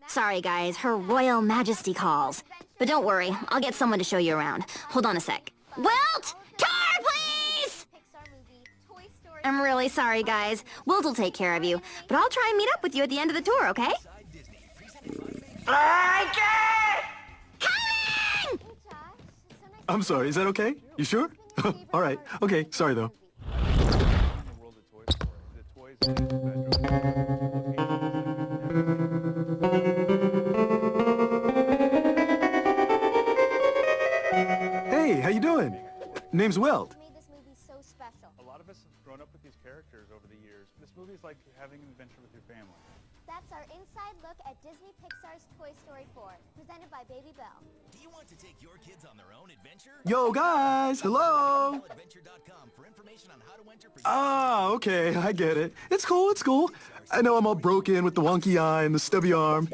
Sorry, guys. Her Royal Majesty calls. But don't worry. I'll get someone to show you around. Hold on a sec. Wilt! Tar, please! I'm really sorry, guys. Wilt will take care of you. But I'll try and meet up with you at the end of the tour, okay? Coming! I'm sorry, is that okay? You sure? All right. Okay, sorry though. Hey, how you doing? Name's Wilt. Made this movie so special. A lot of us have grown up with these characters over the years. This movie is like having an adventure with your family. That's our inside look at Disney Pixar's Toy Story 4, presented by Baby Bell. Do you want to take your kids on their own adventure? Yo, guys, hello. Adventure.com for information on how to enter. Ah, okay, I get it. It's cool, it's cool. I know I'm all broken with the wonky eye and the stubby arm.